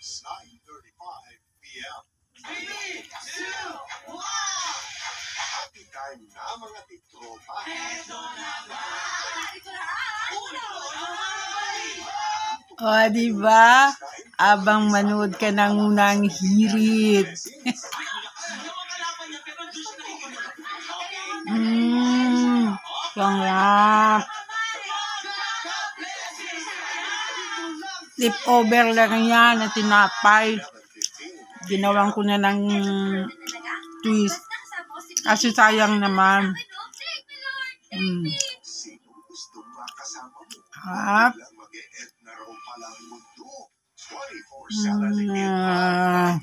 It's 9:35 p.m. 3, 2, 1! Happy time na mga titropa. Eto na ba? Narito na ang O, diba? Abang manood ka ng unang hirit. Sarap. Tip over lang yan na tinapay. Ginawan ko na ng twist. Kasi sayang naman. Sino gusto makasama mo? Hap. Mag-e-ed na raw palang mundo. 24/7 again, 9:30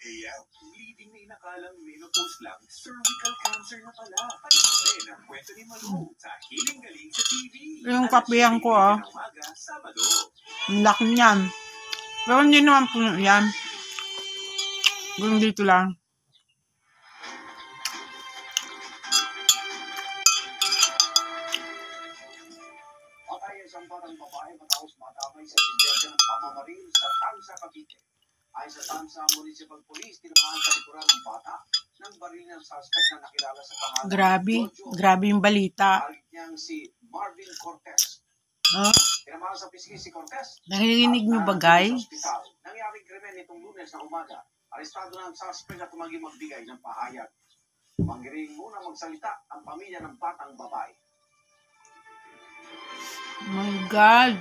a.m. Leading na inakalang menopause lang, cervical cancer na pala. Panoorin ang kwento ni Malu sa Hiling Galing sa TV. Yung kapihan ko, ah. Umaga, Sabado. Ang laki niyan. Pero hindi naman puno yan. Gawin dito lang. Patay isang batang babae matapos matamay sa insidente ng pamamaril sa Tansa, Cavite. Ayon sa Tansa Municipal Police, tinamaan sa likuran ng bata ng baril ng suspect na nakilala sa pangalan Grabe. Jojo. Grabe yung balita. Alit niyang si Marvin Cortez. Oh, Tinamaan sa pisngi si Cortez. narinig nyo ba, guys? Nangyaring krimen nitong Lunes na umaga. Arestado na ang suspect at tumanggi magbigay ng pahayag. Manggiring muna magsalita ang pamilya ng batang babae. Oh my God.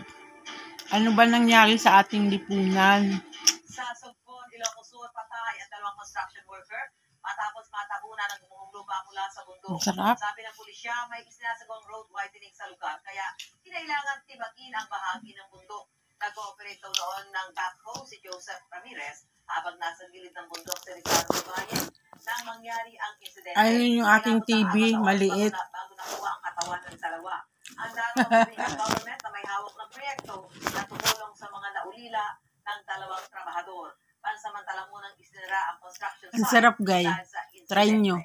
Ano ba nangyari sa ating lipunan? Sa Sugpon, Ilocos Sur, patay at dalawang construction worker matapos matabunan ng gumuhong lupa mula sa bundok. Ang sarap. Sabi ng pulisya, may isinasagawang road widening sa lugar kaya kinailangan tibagin ang bahagi ng bundok. Nag-ooperate daw noon ng backhoe si Joseph Ramirez habang nasa gilid ng bundok si Ricardo Bayan nang mangyari ang insidente. Ayun yung aking TV, maliit. Bago nakuha ang katawan ng dalawa. Ang National Government na may hawak ng proyekto na tumulong sa mga naulila ng dalawang trabahador. Pansamantala munang isinara ang construction site. Ang sarap, guys. dahil sa insidente. Try nyo.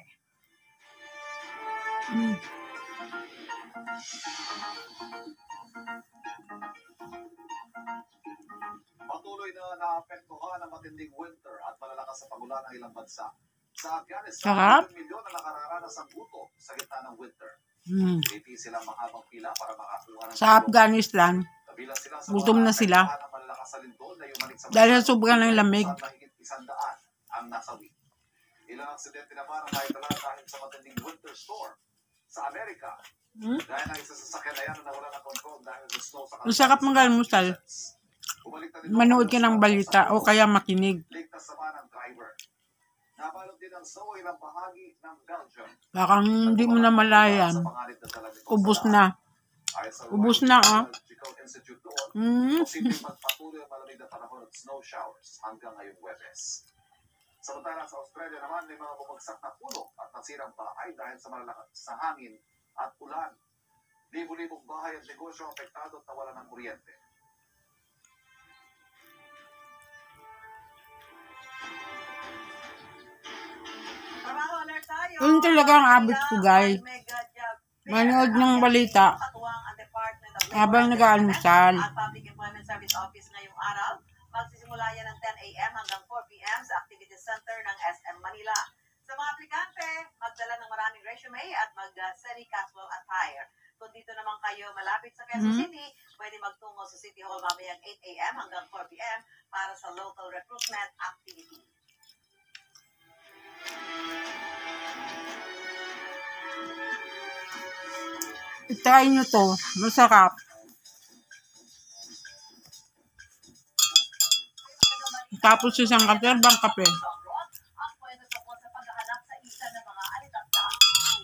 Patuloy na naapektuhan ng matinding winter at malalakas sa pagulan ng ilang bansa. Sa Afghanistan, Sarap. milyon na nakararanas ang gutom sa gitna ng winter. Hmm. Hindi silang mahabang pila para makakuha ng Sa Afghanistan, Kabilang sila sa gutom mga na sila. naapektuhan ng malalakas na lindol na yumanig sa Dahil bansa. sa sobrang ng lamig. Mahigit 100 ang nasawi. Ilang aksidente naman ang naitala dahil sa matinding winter storm sa Amerika. Dahil ang isa sa sakyan na yan na nawala ng kontrol dahil sa snow sa Ang sarap mag-almusal. Bumalik na dito Manood ka ang ng balita o kaya makinig. ligtas naman ang driver. Nabalot din ang snow ilang bahagi ng Belgium. Parang hindi mo na malayan. Sa panganib na talagang Ubus na. Ayon sa Ubus na, ah. Geological Institute doon, Hmm. posibleng magpatuloy ang malamig na panahon at snow showers hanggang ngayong Huwebes. Samantala sa Australia naman may mga bumagsak na puno at nasirang bahay dahil sa malalakas sa hangin at ulan. Libo-libong bahay at negosyo ang apektado at nawalan ng kuryente. Trabaho alert tayo. Yun talaga ang habit ko, guys. Manood ng balita habang nag-aalmusal. Ang Public Employment Service Office ngayong araw, magsisimula yan ng 10 a.m. hanggang 4 p.m. sa Activity Center ng SM Manila. Sa mga aplikante, magdala ng maraming resume at mag-semi-casual attire. Kung dito naman kayo malapit sa Quezon City, pwede magtungo sa City Hall mamayang 8 a.m. hanggang 4 p.m. para sa local recruitment activity. I-try nyo to. Masarap. Tapos isang katerbang kape. Ang kwento tungkol sa paghahanap sa isa ng mga alitaktak.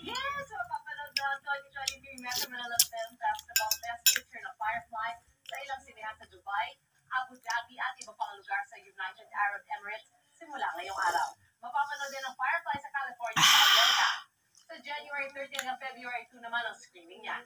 Yes! So, papanood na 2023 Metro Manila Film Festival Best Picture ng Firefly sa ilang sinehan sa Dubai, Abu Dhabi at iba pang lugar sa United Arab Emirates simula ngayong araw. Mapapanood din ang Firefly sa California sa Amerika. Sa January 30 hanggang February 2 naman ang screening niya.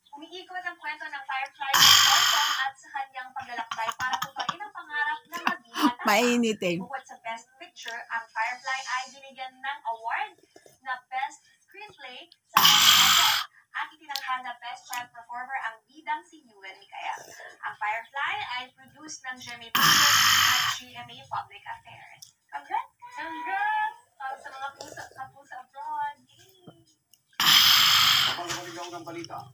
Umiikot ang kwento ng Firefly ng Tonton at sa kanyang paglalakbay para tuparin ang pangarap na maging matapang. Mainit eh. Bukod sa Best Picture, ang Firefly ay binigyan ng award na Best Screenplay sa animation. At itinanghal na Best Child Performer ang bidang si Yuen Mikael. Ang Firefly ay produced host ng GMA Business at GMA Public Affairs. Congrats! Congrats! Para sa mga kapusa abroad. Kapag maligaw ng balita,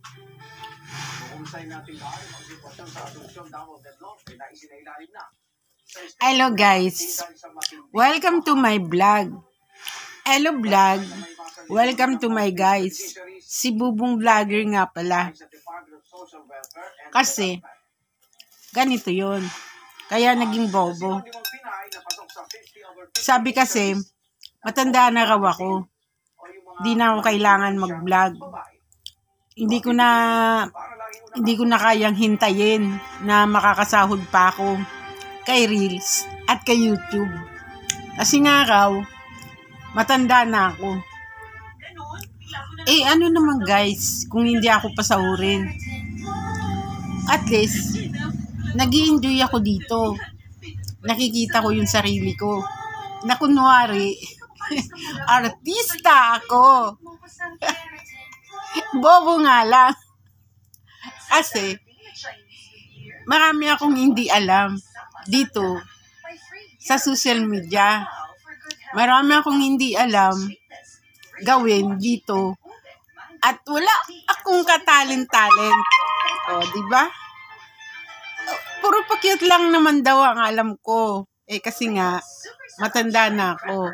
kukumusay natin tayo ang sitwasyon sa Asunsyon, Davao del Norte na isinailalim na. Hello guys, welcome to my vlog. Hello vlog, welcome to my guys. Si Bubong Vlogger nga pala. Kasi, ganito yun. Kaya naging bobo. Sabi kasi, matanda na raw ako. Di na ako kailangan mag-vlog. Hindi ko na kayang hintayin na makakasahod pa ako kay Reels at kay YouTube. Kasi nga raw, matanda na ako. Eh ano naman guys, kung hindi ako pasahurin. At least, nag-i-enjoy ako dito. Nakikita ko yung sarili ko. Na kunwari, artista ako. Bobo nga lang. Kasi, marami akong hindi alam dito sa social media. Marami akong hindi alam gawin dito. At wala akong katalent-talent. O, diba? Puro pakyut lang naman daw ang alam ko. Eh, kasi nga, matanda na ako.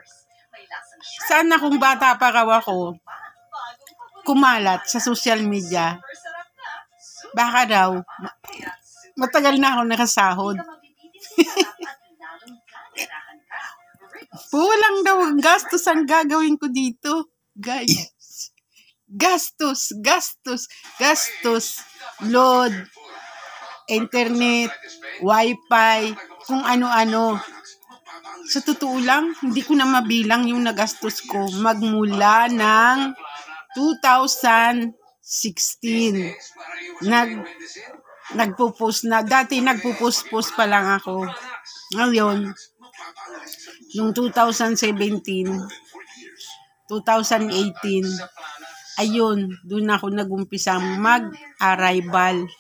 Sana kung bata pa raw ako, kumalat sa social media, baka raw, matagal na ako nakasahod. Pulang daw ang gastos ang gagawin ko dito. Guys, gastos. Load, internet, wifi, kung ano-ano. Sa totoo lang, hindi ko na mabilang yung nagastos ko magmula ng 2016. Nagpo-post na. Dati nagpo-post pa lang ako. Ngayon, nung 2017, 2018, ayun, doon ako nag-umpisang mag-arrival.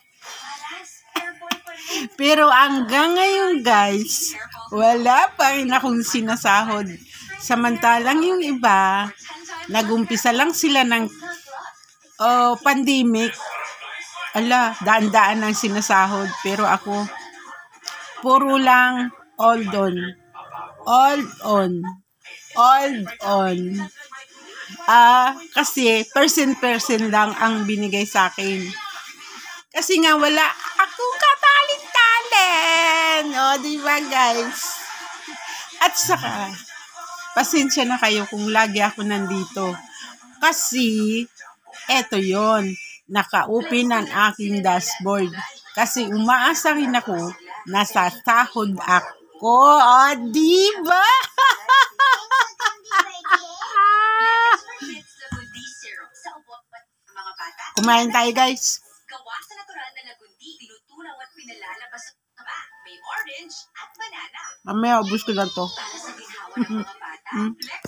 Pero hanggang ngayon guys, wala pa rin akong sinasahod. Samantalang yung iba, nag-umpisa lang sila ng pandemic. Daan-daan ang sinasahod. Pero ako, puro lang hold on. Kasi person lang ang binigay sa akin. Kasi nga wala akong katalent-talent. O, diba guys? At saka, pasensya na kayo kung lagi ako nandito. Kasi, eto yon, naka-open ang aking dashboard. Kasi umaasa rin ako, nasa sahod ako. O, diba? Kumain tayo guys. Gawa sa natural na lagundi, tinutunaw at pinalalabas sa taba. May orange at banana. Mamaya, ubus ko lang to. Para sa ginhawa ng mga bata, flex